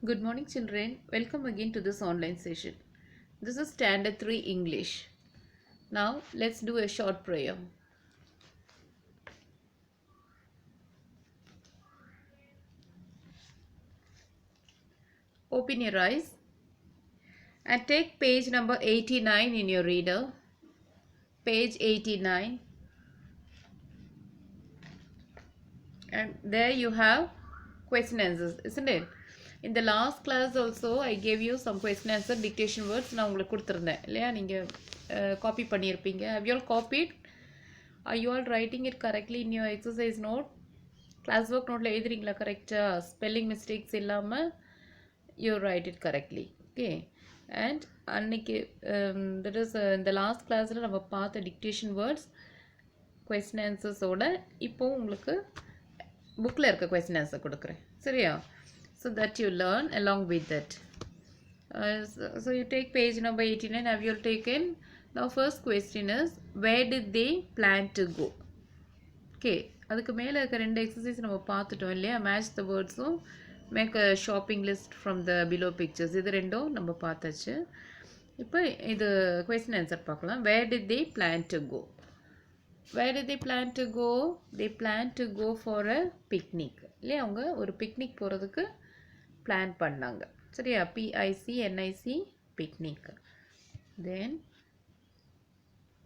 Good morning, children. Welcome again to this online session. This is Standard 3 English. Now, let's do a short prayer. Open your eyes and take page number 89 in your reader. Page 89. And there you have question answers, isn't it? In the last class also, I gave you some question answer dictation words. நான் உங்களுக்கு கொடுத்திருந்தேன் இல்லையா? நீங்கள் copy பண்ணியிருப்பீங்க. Have you all copied? Are you all writing it correctly in your exercise note? Class work note எழுதுறீங்களா கரெக்டாக? Spelling mistakes இல்லாமல் you write it correctly. Okay. And அன்னைக்கு that is இந்த last கிளாஸில் நம்ம பார்த்த டிக்டேஷன் வேர்ட்ஸ் கொஸ்டின் ஆன்சர்ஸோட இப்போ உங்களுக்கு புக்கில் இருக்க கொஸ்டின் ஆன்சர் கொடுக்குறேன் சரியா? So that you learn along with that. So you take page number 89. Have you taken? Now first question is, where did they plan to go? Okay. அதுக்கு மேலே இருக்க ரெண்டு எக்ஸசைஸ் நம்ம பார்த்துட்டோம் இல்லையா? மேட்ச் த வேர்ட்ஸும் make a shopping list from the below pictures, இது ரெண்டும் நம்ம பார்த்தாச்சு. இப்போ இது கொஸ்டின் ஆன்சர் பார்க்கலாம். Where did they plan to go? Where did they plan to go? They plan to go for a picnic இல்லையா? அவங்க ஒரு பிக்னிக் போகிறதுக்கு பிளான் பண்ணாங்க சரியா? PICNIC picnic. Then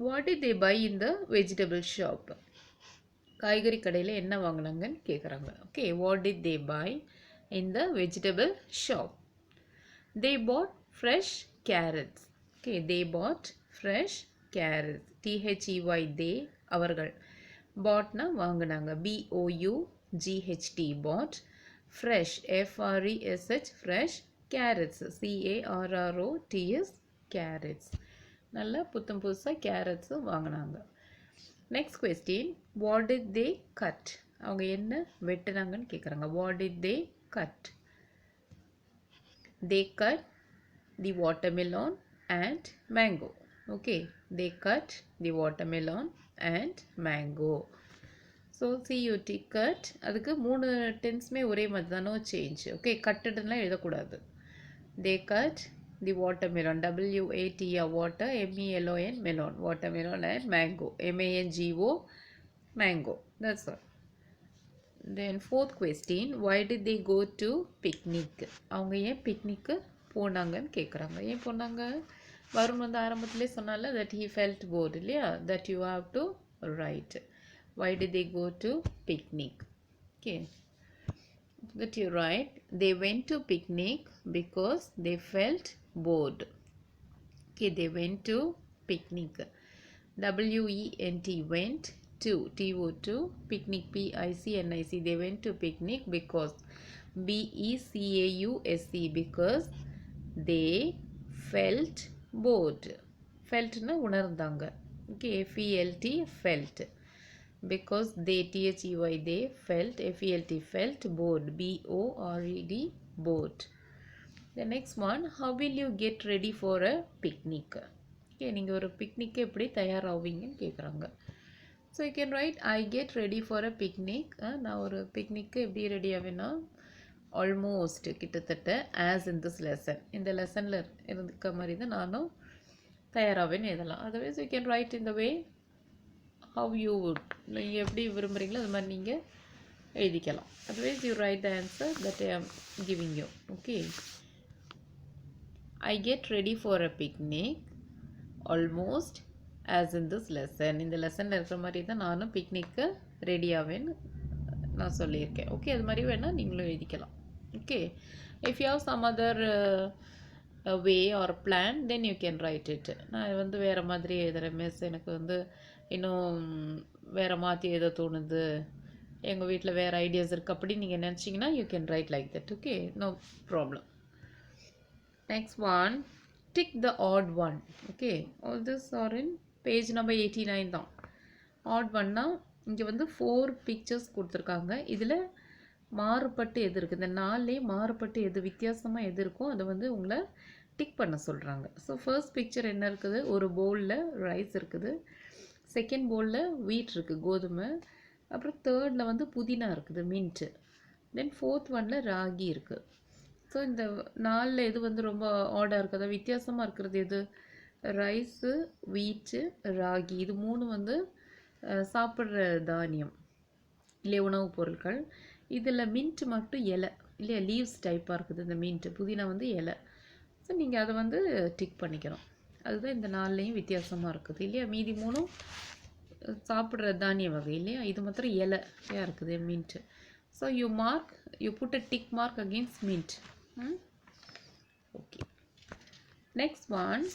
what did they buy in the vegetable shop? காய்கறி கடையில் என்ன வாங்கினாங்கன்னு கேட்குறாங்க. Okay, what did they buy in the vegetable shop? They bought fresh carrots. Okay, they bought fresh carrots. THEY they அவர்கள். பாட்னா வாங்கினாங்க. BOUGHT bought. Fresh FRESH fresh carrots. CARROTS carrots. நல்லா புத்தம் புதுசாக கேரட்ஸு வாங்கினாங்க. Next question, what did they cut? அவங்க என்ன வெட்டுனாங்கன்னு கேட்குறாங்க. What did they cut? They cut the watermelon and mango. Okay, they cut the watermelon and mango. So CUT cut, அதுக்கு மூணு டென்ஸுமே ஒரே மாதிரி தான், நோ சேஞ்ச். ஓகே, கட்டுடுலாம் எழுதக்கூடாது. தே cut the watermelon, WATER water, MELON melon, watermelon and mango, MANGO mango. That's all. Then fourth question, why did they go to picnic? அவங்க ஏன் picnic போனாங்கன்னு கேட்குறாங்க. ஏன் போனாங்க? வரும் வந்து ஆரம்பத்திலே சொன்னால that he felt bored இல்லையா? That you have to write. Why did they go to picnic? Okay, that you write, they went to picnic because they felt bored. Okay, they went to picnic. WENT went to, TO2 picnic, PICNIC. They went to picnic because BECAUSE because they felt bored. Felt na உணர்ந்தாங்க. Okay, FELT felt. Because they THEY they felt, FELT felt bored, BORED bored. The next one, how will you get ready for a picnic? Okay, நீங்கள் ஒரு picnic எப்படி தயாராகுவீங்கன்னு கேட்குறாங்க. So you can right, I get ready for a picnic. நான் ஒரு picnic எப்படி ready ஆவேன்னா, almost கிட்டத்தட்ட as in this lesson, இந்த லெசனில் இருக்க மாதிரி தான் நானும் தயாராவேன்னு எழுதலாம். Otherwise you can right in the way how you would, நீங்கள் எப்படி விரும்புகிறீங்களோ அது மாதிரி நீங்கள் எழுதிக்கலாம். otherwise you write the answer that I am giving you. Okay, I get ready for a picnic almost as in this lesson. இந்த லெசனில் இருக்கிற மாதிரி தான் நானும் பிக்னிக்கு ரெடி ஆவேன்னு நான் சொல்லியிருக்கேன். ஓகே, அது மாதிரி வேணால் நீங்களும் எழுதிக்கலாம். Okay, if you have some other way or plan, then you can write it. நான் வந்து வேறு மாதிரி எழுதுகிறேன் மிஸ், எனக்கு வந்து இன்னும் வேறு மாற்றி ஏதோ தோணுது, எங்கள் வீட்டில் வேறு ஐடியாஸ் இருக்குது அப்படின்னு நீங்கள் நினச்சிங்கன்னா you can write like that. Okay, no problem. Next one, tick the odd one. Okay, all this are in page number 89 தான். ஆட் ஒன்னா இங்கே வந்து 4 பிக்சர்ஸ் கொடுத்துருக்காங்க. இதில் மாறுபட்டு எது இருக்குது, இந்த நாள்லேயே மாறுபட்டு எது வித்தியாசமாக எது இருக்கோ அதை வந்து உங்களை டிக் பண்ண சொல்கிறாங்க. ஸோ ஃபர்ஸ்ட் பிக்சர் என்ன இருக்குது, ஒரு பவுலில் ரைஸ் இருக்குது, செகண்ட் பவுலில் வீட் இருக்குது கோதுமை, அப்புறம் தேர்டில் வந்து புதினா இருக்குது மின்ட்டு, தென் ஃபோர்த் ஒனில் ராகி இருக்குது. ஸோ ஸோ இந்த 4ல் எது வந்து ரொம்ப ஆடாக இருக்குது, அதாவது வித்தியாசமாக இருக்கிறது எது? ரைஸு, வீட்டு, ராகி, இது 3 வந்து சாப்பிட்ற தானியம் இல்லையா, உணவுப் பொருட்கள். இதில் மின்ட் மட்டும் இலை இல்லையா, லீவ்ஸ் டைப்பாக இருக்குது இந்த மின்ட். புதினா வந்து இலை. ஸோ நீங்கள் அதை வந்து டிக் பண்ணிக்கணும். அதுதான் இந்த 4லையும் வித்தியாசமாக இருக்குது இல்லையா. மீதி 3ம் சாப்பிட்ற தானிய வகை இல்லையா, இது மாத்திரம் இலையா இருக்குது mint. So you put a tick mark against mint. Okay, next one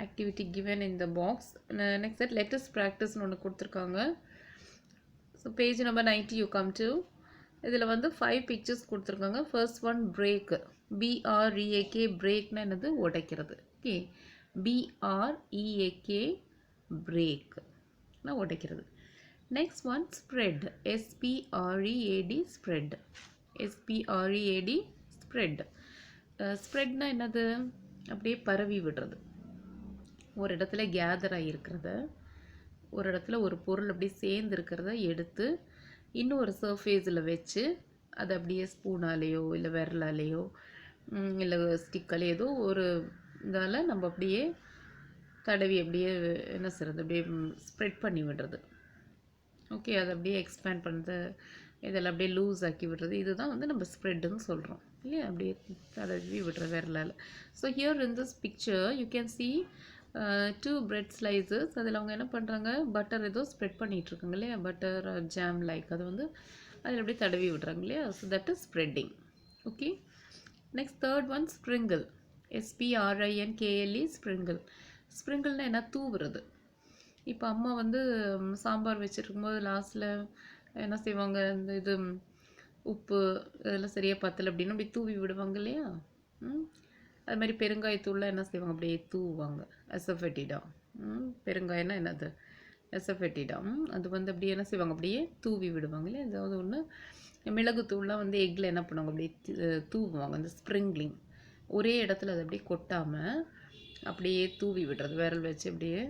activity given in the box. Next set, let us practice ஒன்று கொடுத்துருக்காங்க. So page number 90 you come to. இதில் வந்து 5 pictures கொடுத்துருக்காங்க. ஃபர்ஸ்ட் ஒன் பிரேக், BREAK, பிரேக்னா என்னது, உடைக்கிறது. Okay, BREAK, பிரேக்னா உடைக்கிறது. Next one spread, SPREAD, spread, SPREAD, spread. ஸ்ப்ரெட்னா என்னது, அப்படியே பரவி விடுறது. ஒரு இடத்துல கேதர் ஆகிருக்கிறத, ஒரு இடத்துல ஒரு பொருள் அப்படியே சேர்ந்து இருக்கிறத எடுத்து இன்னும் ஒரு சர்ஃபேஸில் வச்சு அதை அப்படியே ஸ்பூனாலேயோ இல்லை விரலாலேயோ இல்லை ஸ்டிக்காலேயோ ஏதோ ஒரு இதால் நம்ம அப்படியே தடவி அப்படியே என்ன செய்கிறது, அப்படியே ஸ்ப்ரெட் பண்ணி விடுறது. ஓகே, அதை அப்படியே எக்ஸ்பேண்ட் பண்ணுறது, இதெல்லாம் அப்படியே லூஸ் ஆக்கி விடுறது, இதுதான் வந்து நம்ம ஸ்ப்ரெட்டுன்னு சொல்கிறோம் இல்லையா, அப்படியே தடவி விடுற விரலால். So here in this picture you can see 2 bread slices. அதில் அவங்க என்ன பண்ணுறாங்க, பட்டர் ஏதோ ஸ்ப்ரெட் பண்ணிகிட்ருக்காங்க இல்லையா, பட்டர் ஜாம் லைக், அது வந்து அதில் அப்படியே தடவி விடுறாங்க இல்லையா. So that is spreading. Okay, next third one sprinkle, SPRINKLE, sprinkle. ஸ்ப்ரிங்கிள்னால் என்ன, தூவுறது. இப்போ அம்மா வந்து சாம்பார் வச்சுருக்கும்போது லாஸ்ட்டில் என்ன செய்வாங்க, இந்த இது உப்பு இதெல்லாம் சரியாக பத்தலை அப்படின்னு அப்படி தூவி விடுவாங்க இல்லையா. அது மாதிரி பெருங்காயத்தூள்லாம் என்ன செய்வாங்க, அப்படியே தூவுவாங்க. அசஃபெட்டிடா, பெருங்காயம்னா என்னது, அசஃபெட்டிடா. அது வந்து அப்படியே என்ன செய்வாங்க, அப்படியே தூவி விடுவாங்க இல்லையா. ஏதாவது ஒன்று, மிளகுத்தூள்லாம் வந்து எக்கில் என்ன பண்ணுவாங்க, அப்படியே தூவுவாங்க. அந்த ஸ்ப்ரிங்க்லிங் ஒரே இடத்துல அது அப்படியே கொட்டாமல் அப்படியே தூவி விடுறது, விரல் வச்சு அப்படியே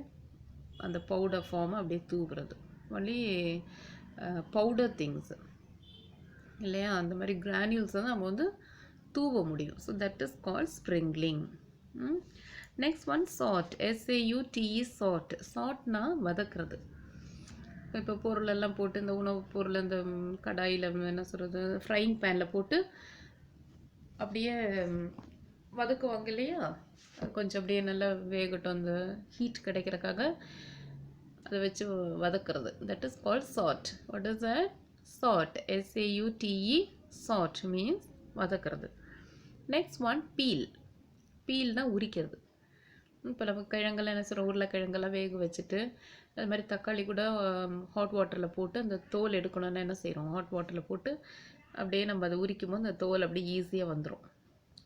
அந்த பவுடர் ஃபார்மை அப்படியே தூவுறது. ஒன்லி பவுடர் திங்ஸ் இல்லையா, அந்த மாதிரி கிரானியூல்ஸ் வந்து நம்ம வந்து தூவ முடியும். So that is called sprinkling. Next one saute, SAUTE, saute. சாட்னா வதக்கிறது. இப்போ பொருளெல்லாம் போட்டு இந்த உணவு பொருள் இந்த கடாயில் என்ன சொல்கிறது, ஃப்ரைங் பேனில் போட்டு அப்படியே வதக்குவாங்க இல்லையா, கொஞ்சம் அப்படியே நல்லா வேகட்டும், அந்த ஹீட் கிடைக்கிறக்காக அதை வச்சு வதக்கிறது. That is called saute. What is that, saute, SAUTE, saute means வதக்கிறது. நெக்ஸ்ட் ஒன் பீல், பீல்னால் உரிக்கிறது. இப்போ நம்ம கிழங்கெல்லாம் என்ன சொல்கிறோம், உருளைக்கிழங்கெல்லாம் வேக வச்சுட்டு அது மாதிரி தக்காளி கூட ஹாட் வாட்டரில் போட்டு அந்த தோல் எடுக்கணும்னா என்ன செய்கிறோம், ஹாட் வாட்டரில் போட்டு அப்படியே நம்ம அதை உரிக்கும் போது அந்த தோல் அப்படியே ஈஸியாக வந்துடும்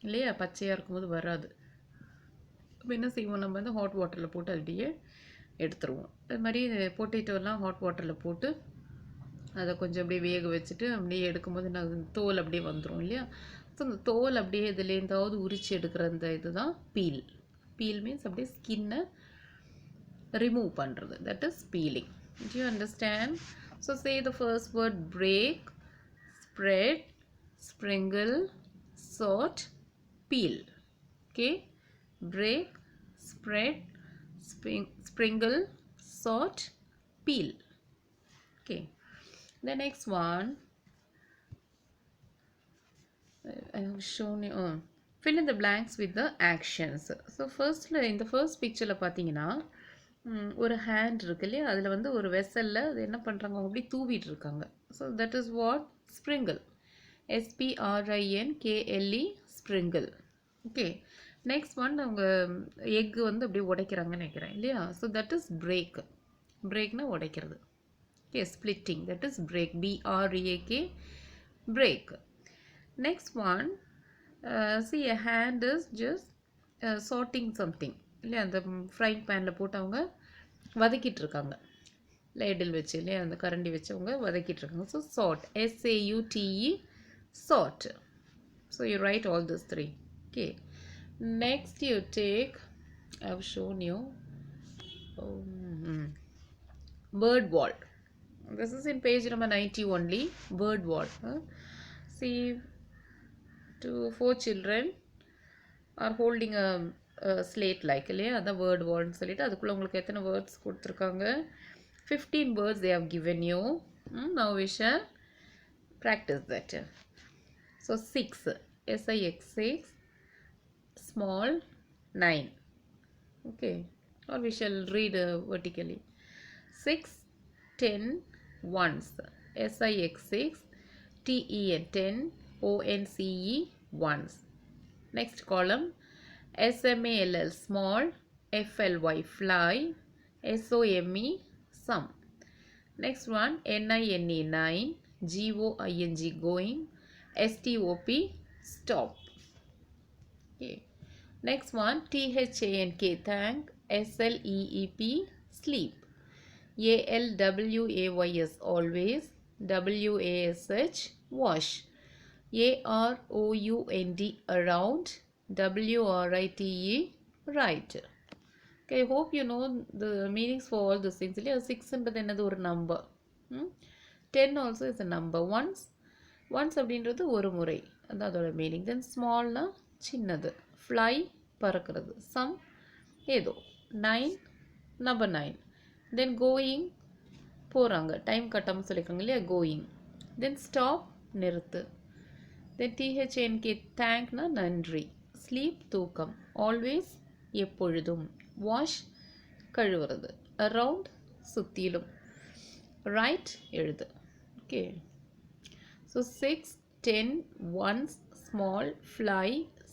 இல்லையா, பச்சையாக இருக்கும்போது வராது. இப்போ என்ன செய்வோம், நம்ம வந்து ஹாட் வாட்டரில் போட்டு அப்படியே எடுத்துருவோம். அது மாதிரி பொட்டேட்டோலாம் ஹாட் வாட்டரில் போட்டு அதை கொஞ்சம் அப்படியே வேக வச்சுட்டு அப்படியே எடுக்கும்போது நான் தோல் அப்படியே வந்துடும் இல்லையா. ஸோ அந்த தோல் அப்படியே இதுலேருந்தாவது உரித்து எடுக்கிற அந்த இதுதான் பீல். பீல் மீன்ஸ் அப்படியே ஸ்கின்னை ரிமூவ் பண்ணுறது, that is peeling. Do you understand? So say the first word, break, spread, sprinkle, sort, peel. Okay, break, spread, sprinkle, sort, peel. Okay, the next one I have shown you. Fill in the blanks with the actions. So firstல இந்த first pictureல பார்த்தீங்கன்னா ஒரு hand இருக்கு இல்லையா, அதில் வந்து ஒரு வெசலில் அது என்ன பண்ணுறாங்க, அப்படி தூவிட்டு இருக்காங்க. So that is what, sprinkle, SPRINKLE, sprinkle. Okay, next one அவங்க எக்கு வந்து அப்படியே உடைக்கிறாங்கன்னு நினைக்கிறேன் இல்லையா. ஸோ தட் இஸ் பிரேக், பிரேக்னா உடைக்கிறது. Okay, splitting, that is break, BREAK, break. Next one, see a hand is just sorting something இல்லையா, அந்த frying பேனில் போட்டு அவங்க வதக்கிட்டு இருக்காங்க, லேடில் வச்சு இல்லையா, அந்த கரண்டி வச்சு அவங்க வதக்கிட்டு இருக்காங்க. So saute, SAUTE, saute. So you write all this 3. Okay, next you take, I have shown you bird wall. This is in page number 90 only, word wall. See, 4 children are holding a slate like இல்லையா அதான் word wallன்னு சொல்லிட்டு அதுக்குள்ள உங்களுக்கு எத்தனை words கொடுத்துருக்காங்க 15 words they have given you. Now we shall practice that. So 6, SIX6, small 9. Okay, or we shall read vertically. 6, 10 ones, SIX6, TEN 10, ONCE ones. Next column, SMALL small, FLY fly, SOME sum. Next one, NINE 9, GOING going, STOP stop. Okay. Next one, THANK thank, SLEEP sleep, ALWAYS always, WASH wash, AROUND around, WRITE right. Okay, I hope you know the meanings for all these things. 6 என்பது என்னது ஒரு number, 10 also is a number. once அப்படின்றது ஒரு முறை, அதான் அதோட meaning. தென் ஸ்மால்னா சின்னது, fly பறக்கிறது, சம் ஏதோ, 9 நம்பர் 9. தென் கோயிங் போகிறாங்க, டைம் கட்டாமல் சொல்லியிருக்காங்க இல்லையா, கோயிங். தென் ஸ்டாப் நிறுத்து. தென் THNK தேங்க்னா நன்றி, ஸ்லீப் தூக்கம், ஆல்வேஸ் எப்பொழுதும், வாஷ் கழுவுறது, அரவுண்ட் சுற்றிலும், ரைட் எழுது. Okay, so 6, 10 ones, small, fly,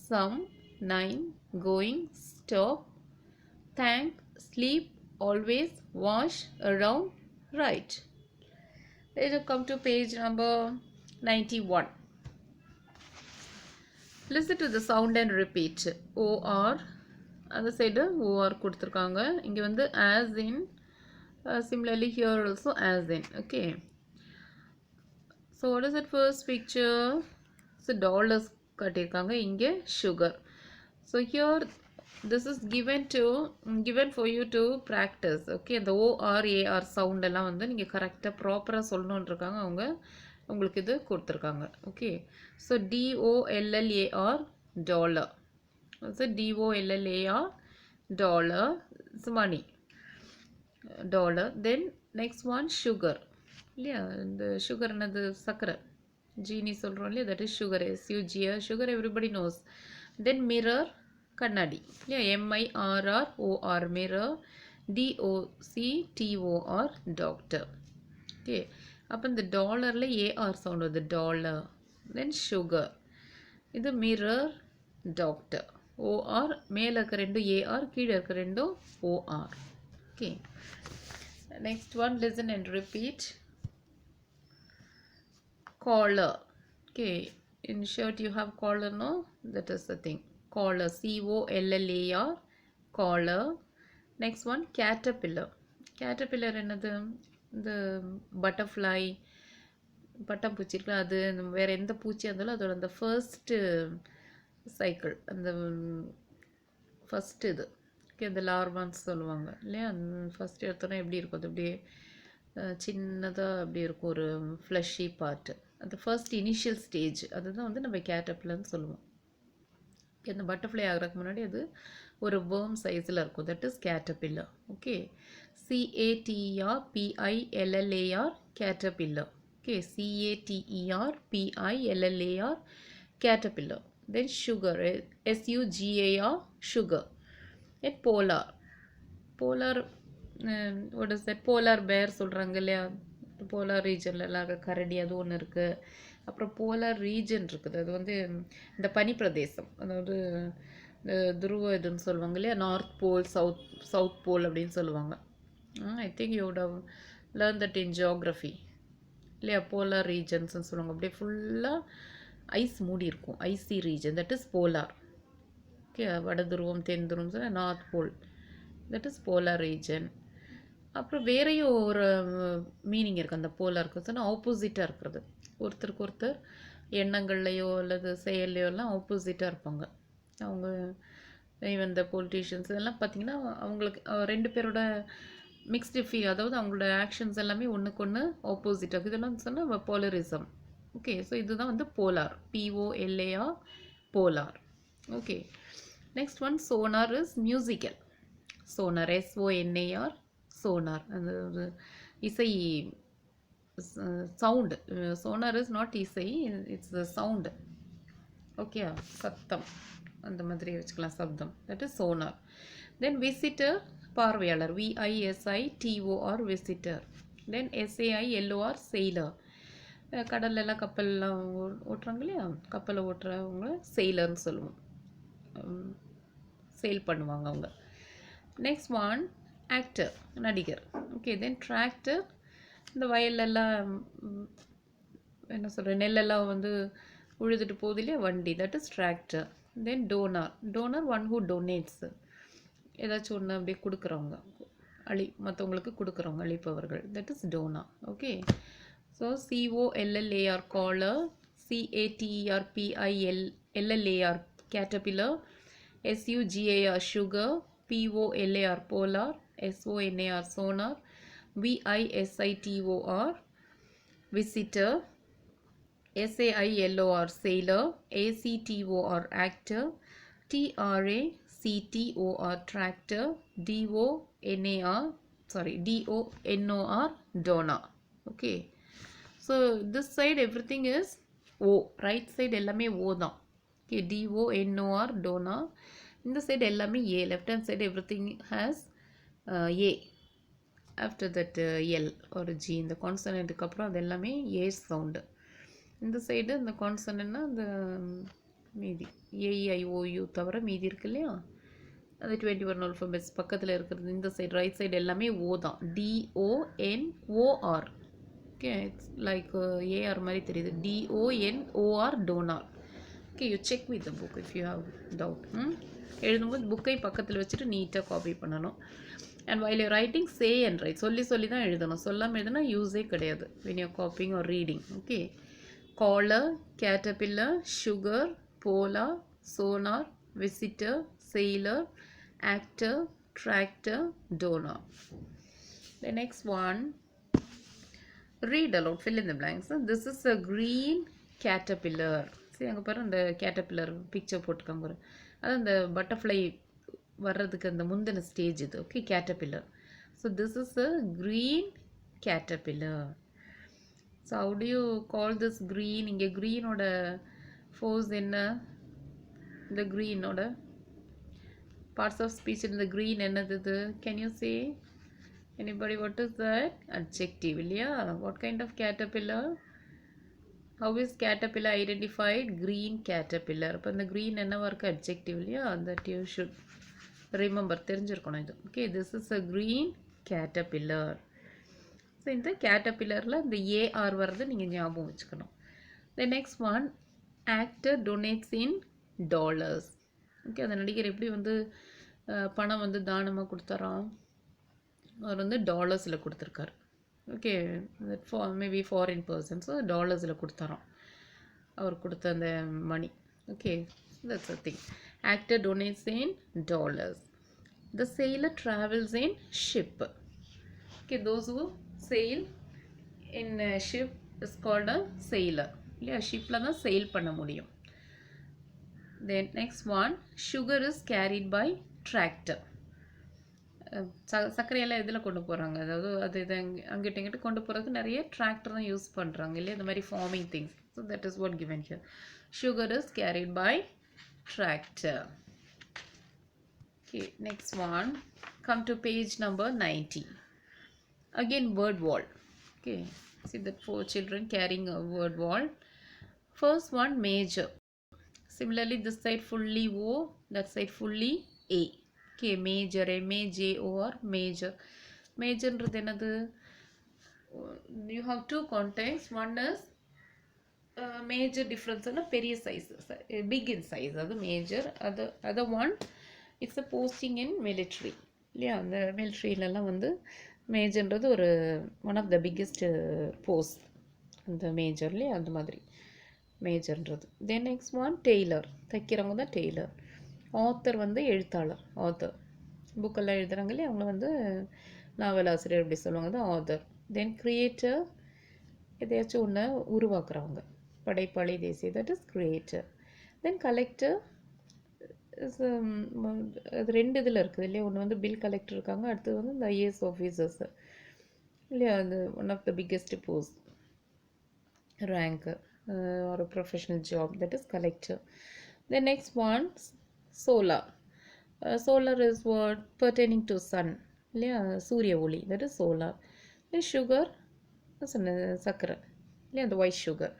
some, 9 going, stop, thank, sleep, always, wash, around, right. Let us come to page number 91. Listen to the sound and repeat. OR, அந்த side OR கொடுத்துருக்காங்க, இங்கே வந்து as in, similarly here also as in. Okay, so what is that first picture? So dollars காட்டியிருக்காங்க, இங்கே sugar. So here this is given for you to practice. Okay, இந்த OR AR sound எல்லாம் வந்து நீங்கள் கரெக்டாக ப்ராப்பராக சொல்லணுன்னு இருக்காங்க, அவங்க உங்களுக்கு இது கொடுத்துருக்காங்க. Okay, so DOLLAR dollar, so DOLLAR dollar it's money, dollar. Then next one sugar இல்லையா, இந்த சுகர் என்னது சர்க்கரை, ஜீனி சொல்கிறோம் இல்லையா, that is sugar, SUGR sugar, everybody knows. Then mirror கண்ணாடி இல்லையா, MIRROR mirror, DOCTOR doctor. Okay, அப்போ இந்த டாலரில் AR சவுண்ட் வருது, டாலர். தென் சுகர், இது மிரர், டாக்டர், OR மேலே இருக்க ரெண்டும் AR, கீழே இருக்க ரெண்டும் OR. Okay, next one, listen and repeat. Collar. Okay, in shirt you have collar, no? That is the thing. Collar, COLLAR, collar. Next one, caterpillar. Caterpillar என்னது, இந்த butterfly, பட்டாம்பூச்சி இருக்குல்ல, அது வேறு எந்த பூச்சியாக இருந்தாலும் அதோட அந்த ஃபர்ஸ்ட்டு சைக்கிள், அந்த ஃபஸ்ட்டு இது. ஓகே, அந்த லார்வான்னு சொல்லுவாங்க இல்லையா, ஃபஸ்ட்டு எடுத்தோன்னா எப்படி இருக்கும், அது அப்படியே சின்னதாக அப்படி இருக்கும், ஒரு ஃப்ளஷி பார்ட்டு, அந்த ஃபர்ஸ்ட் இனிஷியல் ஸ்டேஜ், அதுதான் வந்து நம்ம கேட்டர்பில்லர்னு சொல்லுவோம். அந்த பட்டர்ஃப்ளை ஆகிறதுக்கு முன்னாடி அது ஒரு வேர்ம் சைஸில் இருக்கும், that is caterpillar. Okay, CATERPILLAR caterpillar. Okay, CATERPILLAR caterpillar. Then sugar, SUGAR sugar. And polar, what is that, polar bear சொல்கிறாங்க இல்லையா, போலார் ரீஜன்லாம் கரடி அது ஒன்று இருக்குது. அப்புறம் போலார் ரீஜன் இருக்குது, அது வந்து இந்த பனி பிரதேசம், அதாவது இந்த துருவ இதுன்னு சொல்லுவாங்க இல்லையா, நார்த் போல், சவுத் போல் அப்படின்னு சொல்லுவாங்க. I think you would have learn that in geography இல்லையா, போலார் ரீஜன்ஸ்ன்னு சொல்லுவாங்க. அப்படியே ஃபுல்லாக ஐஸ் மூடி இருக்கும், icy region, that is polar. Okay, வட துருவம் தென் துருவம் சொன்னால் north pole, that is polar region. அப்புறம் வேறையும் ஒரு மீனிங் இருக்குது அந்த போலாருக்கு, சொன்னால் ஆப்போசிட்டாக இருக்கிறது, ஒருத்தருக்கு ஒருத்தர் எண்ணங்கள்லையோ அல்லது செயல்லையோ எல்லாம் ஆப்போசிட்டாக இருப்பாங்க அவங்க. ஈவன் இந்த பொலிட்டீஷியன்ஸ் இதெல்லாம் பார்த்திங்கன்னா அவங்களுக்கு ரெண்டு பேரோட மிக்ஸ்டு ஃபீல், அதாவது அவங்களோட ஆக்ஷன்ஸ் எல்லாமே ஒன்றுக்கு ஒன்று ஆப்போசிட்டாக, இதெல்லாம் சொன்னால் போலரிசம். ஓகே, ஸோ இதுதான் வந்து polar, POLAR, polar. Okay, next one sonar is musical. Sonar, SONAR, sonar, அந்த ஒரு இசை சவுண்டு. சோனார் இஸ் நாட் இசை, இட்ஸ் த சவுண்டு. ஓகே, சத்தம் அந்த மாதிரி வச்சுக்கலாம், சப்தம். That is sonar. Then visitor, பார்வையாளர், VISITOR, விசிட்டர். தென் SAILOR, sailor. கடல்லலாம் கப்பல்லாம் ஓட்டுறாங்க இல்லையா, கப்பலை ஓட்டுறவங்க செயிலர்னு சொல்லுவோம், சேல் பண்ணுவாங்க அவங்க. நெக்ஸ்ட் ஒன் ஆக்டர், நடிகர். ஓகே, தென் டிராக்டர், இந்த வயல்லெல்லாம் என்ன சொல்கிறேன், நெல்லெல்லாம் வந்து உழுதுட்டு போகுது இல்லையா, வண்டி, that is tractor. Then donor, donor one who donates, ஏதாச்சும் ஒன்று அப்படியே கொடுக்குறவங்க, மற்றவங்களுக்கு கொடுக்குறவங்க, அளிப்பவர்கள், that is donor. Okay, so COLLAR, collar, CATERPILLAR, caterpillar, SUGAR, sugar, POLAR, polar, SONAR, sonar, VISITOR, visitor, SAILOR, sailor, ACTOR, actor, TRACTOR, tractor, DONOR, donor. Okay, so this side everything is O, right side எல்லாமே O தான். Okay, DONOR, donor. இந்த side எல்லாமே A, left hand side everything has A. After that L or G, இந்த கான்சனன்ட்டுக்கு அப்புறம் அது எல்லாமே A sound. இந்த side இந்த கான்சனன்னா அந்த மீதி AEIOU தவிர மீதி இருக்கு இல்லையா, அது 21 ஆல்ஃபபெட்ஸ் பக்கத்தில் இருக்கிறது. இந்த சைடு ரைட் சைடு எல்லாமே O தான், DONOR. Okay, it's like AR மாதிரி தெரியுது, DONOR, donor. Okay, you check with the book if you have doubt. எழுதும்போது புக்கை பக்கத்தில் வச்சுட்டு நீட்டாக காப்பி பண்ணணும். And while you writing say and right, சொல்லி தான் எழுதணும், சொல்லாமல் எழுதுனா யூஸே கிடையாது when you're copying or reading. Okay, collar, caterpillar, sugar, polar, sonar, visitor, sailor, actor, tractor, donor. The next one, read aloud, fill in the blanks. This is a green caterpillar. சரி, அங்கே பாரு அந்த கேட்டபில்லர் பிக்சர் போட்டுக்காங்க பாரு, அது அந்த butterfly வர்றதுக்கு அந்த முந்தின ஸ்டேஜ் இது. Okay, caterpillar. So this is a green caterpillar. So how to you call this green? இங்கே க்ரீனோட ஃபோர்ஸ் என்ன? இந்த க்ரீனோட பார்ட்ஸ் ஆஃப் ஸ்பீச், இந்த க்ரீன் என்னது இது? Can you say anybody what is that? Adjective இல்லையா? what kind of caterpillar? how is caterpillar identified? green caterpillar. அப்போ இந்த green என்னவா இருக்கு? adjective இல்லையா? that you should remember, தெரிஞ்சிருக்கணும் இது. okay, this is a green caterpillar. So இந்த கேட்டபில்லரில் இந்த AR வர்றது நீங்கள் ஞாபகம் வச்சுக்கணும். the next one, actor donates in dollars. Okay, அந்த நடிகர் எப்படி வந்து பணம் வந்து தானமாக கொடுத்தாராம், அவர் வந்து டாலர்ஸில் கொடுத்துருக்காரு. Okay, maybe foreign person, so டாலர்ஸில் கொடுத்தாராம் அவர் கொடுத்த அந்த money. Okay, that's a thing. Actor donates in dollars. The sailor travels in ship. Okay, those who sail in a ship is called a sailor. இல்லையா, ஷிப்பில் தான் செயில் பண்ண முடியும். தென் next one, sugar is carried by tractor. சர்க்கரையெல்லாம் இதில் கொண்டு போகிறாங்க, அதாவது அது இது அங்கிட்ட இங்கிட்ட கொண்டு போகிறதுக்கு நிறைய டிராக்டர் தான் யூஸ் பண்ணுறாங்க இல்லையா, இந்த மாதிரி farming things. So that is what given here. sugar is carried by tractor. Okay, next one, come to page number 90. Again, word wall. Okay, see that 4 children carrying a word wall. First one, major. Similarly, this side fully O, that side fully A. Okay, major, MAJOR, major. Major ன்றது என்னது? You have two contexts. One is major difference in பெரிய size, big in size, அது major. Other one, it's a posting in military. இல்லையா, அந்த மிலிட்ரியிலலாம் வந்து மேஜர்ன்றது ஒரு one of the biggest post, அந்த மேஜர் இல்லையா, அந்த மாதிரி மேஜர்ன்றது. தென் நெக்ஸ்ட் ஒன், டெய்லர், தைக்கிறவங்க தான் டெய்லர். ஆத்தர் வந்து எழுத்தாளர், ஆத்தர் புக்கெல்லாம் எழுதுகிறாங்க இல்லையா, அவங்கள வந்து நாவல் ஆசிரியர் அப்படி சொல்லுவாங்க தான் ஆதர். தென் கிரியேட்டர், எதையாச்சும் ஒன்று உருவாக்குறவங்க, படைப்பாளி தேசிய, that is creator. Then collector is அது ரெண்டு இதில் இருக்குது இல்லையா, ஒன்று வந்து பில் கலெக்டர் இருக்காங்க, அடுத்தது வந்து இந்த ஐஏஎஸ் ஆஃபீஸர்ஸ் இல்லையா, அது one of the biggest post rank or a professional job, that is collector. The next one, solar. Solar is what pertaining to sun இல்லையா, சூரிய ஒளி, that is solar. Then sugar, சக்கரை இல்லையா, the white sugar.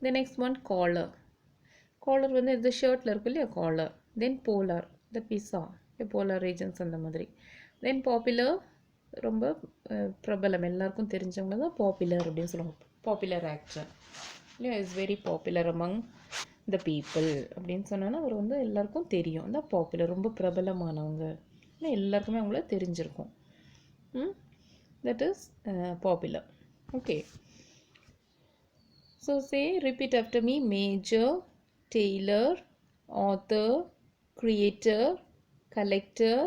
The next one, collar. Collar வந்து இந்த ஷர்ட்டில் இருக்கு இல்லையா, collar. Then polar, the pizza, polar regions அந்த மாதிரி. தென் பாப்புலர், ரொம்ப பிரபலம், எல்லாருக்கும் தெரிஞ்சவங்க தான் பாப்புலர் அப்படின்னு சொல்லுவாங்க. பாப்புலர் ஆக்டர் இல்லையா, is very popular among the people அப்படின்னு சொன்னோன்னா அவர் வந்து எல்லாருக்கும் தெரியும், இந்த பாப்புலர், ரொம்ப பிரபலமானவங்க இல்லை, எல்லாருக்குமே அவங்கள தெரிஞ்சிருக்கும். That is popular. Okay, so say repeat after me. Major, Tailor, author, creator, collector,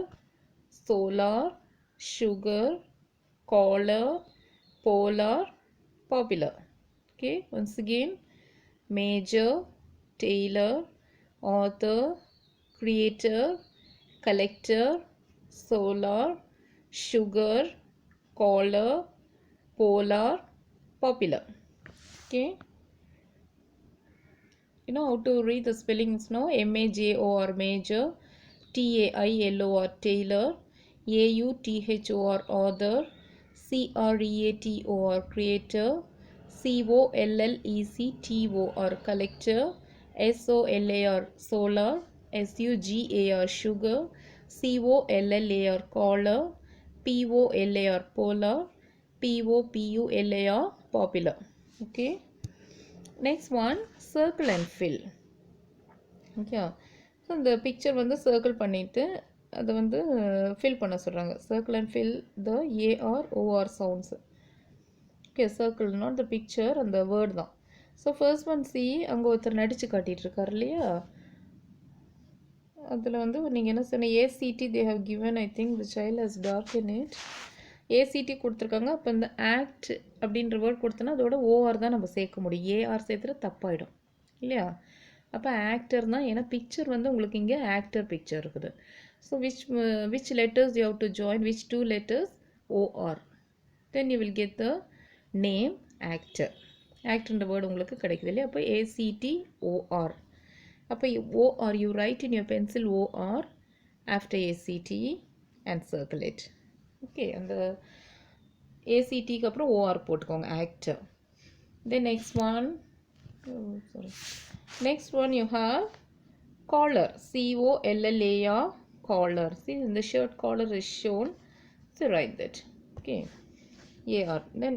solar, sugar, collar, polar, popular. Okay, once again, major, tailor, author, creator, collector, solar, sugar, collar, polar, popular. Okay, you know how to read the spellings now. M-A-J-O-R, major, T-A-I-L-O-R, tailor, A-U-T-H-O-R, author, C-R-E-A-T-O-R, creator, C-O-L-L-E-C-T-O-R, collector, S-O-L-A-R, solar, S-U-G-A-R, sugar, C-O-L-L-A-R, collar, P-O-L-A-R, polar, P-O-P-U-L-A-R, popular. Okay, next one, circle and fill. Okay, so இந்த picture வந்து circle பண்ணிவிட்டு அதை வந்து fill பண்ண சொல்கிறாங்க. Circle and fill the A R O R sounds. Okay, circle not the picture, அந்த word தான். So first one see, அங்கே ஒருத்தர் நடித்து காட்டிகிட்டு இருக்கார் இல்லையா, அதில் வந்து நீங்கள் என்ன சொன்ன, ACD they have given, I think the child has dark in it. ACD கொடுத்துருக்காங்க. அப்போ இந்த ஆக்ட் அப்படின்ற வேர்ட் கொடுத்தோன்னா அதோட ஓஆர் தான் நம்ம சேர்க்க முடியும், ஏஆர் சேர்த்துட்டு தப்பாயிடும் இல்லையா. அப்போ ஆக்டர் தான், ஏன்னா பிக்சர் வந்து உங்களுக்கு இங்கே ஆக்டர் பிக்சர் இருக்குது. So which letters you have to join, which two letters, OR, then you will get the name actor. ஆக்டர்ன்ற வேர்டு உங்களுக்கு கிடைக்குது இல்லையா. அப்போ ACTOR. அப்போ OR you write in your pencil OR after ACT and circle it. Okay, அந்த ACTக்கு அப்புறம் OR போட்டுக்கோங்க, actor. Then next one, next one you have collar, C-O-L-L-A-R, collar. See, in the shirt collar is shown, so write that. Okay, AR. Then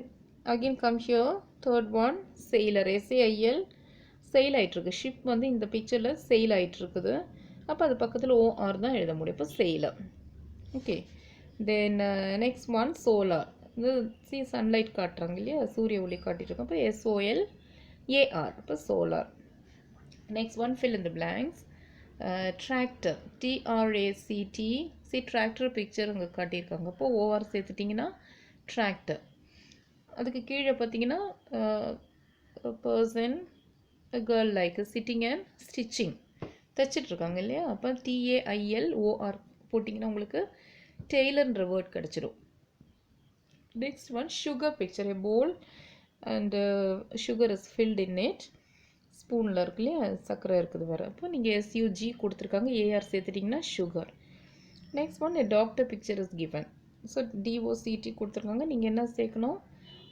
again come here, third one, sailor, S-A-I-L, sail ஆயிட்டிருக்கு. Ship வந்து இந்த பிக்சரில் sail ஆயிட்டிருக்குது. அப்போ அது பக்கத்தில் OR தான் எழுத முடியும். இப்போ sailor. Okay, then next one solar. இது சி சன்லைட் காட்டுறாங்க இல்லையா, சூரிய ஒளி காட்டிகிட்ருக்கோம். அப்போ SOLAR, இப்போ solar. Next one fill in the blanks. Tractor, TRACT. See tractor picture அங்கே காட்டியிருக்காங்க. அப்போ OR சேர்த்துட்டிங்கன்னா டிராக்டர். அதுக்கு கீழே பார்த்தீங்கன்னா person, girl like sitting and stitching, தைச்சிட்ருக்காங்க இல்லையா. அப்போ TAILOR போட்டிங்கன்னா உங்களுக்கு டெய்லர்ன்ற வேர்ட் கிடச்சிடும். Next one sugar picture, a bowl and sugar is filled in it. ஸ்பூனில் இருக்கு இல்லையா, சர்க்கரை இருக்குது வேறு. அப்போ நீங்கள் SUG கொடுத்துருக்காங்க, AR சேர்த்துட்டிங்கன்னா sugar. Next one, doctor picture is given. So DOCT கொடுத்துருக்காங்க, நீங்கள் என்ன சேர்க்கணும்,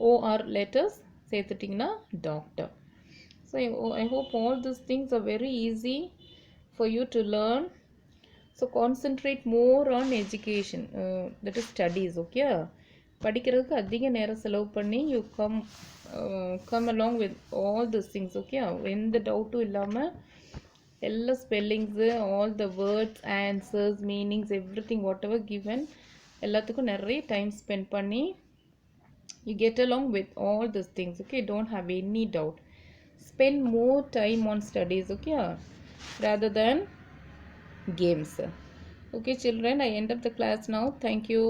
OR லெட்டர்ஸ் சேர்த்துட்டிங்கன்னா டாக்டர். ஸோ I hope all these things are very easy for you to learn. So concentrate more on education, that is studies. Okay, படிக்கிறதுக்கு அதிக நேரம் செலவு பண்ணி you come along with all these things. Okay, எந்த டவுட்டும் இல்லாமல் எல்லா ஸ்பெல்லிங்ஸு, all the words, answers, meanings, everything whatever given எல்லாத்துக்கும் நிறைய டைம் ஸ்பெண்ட் பண்ணி you get along with all these things. Okay, don't have any doubt. Spend more time on studies, okay, rather than games. Okay children, I end up the class now. Thank you.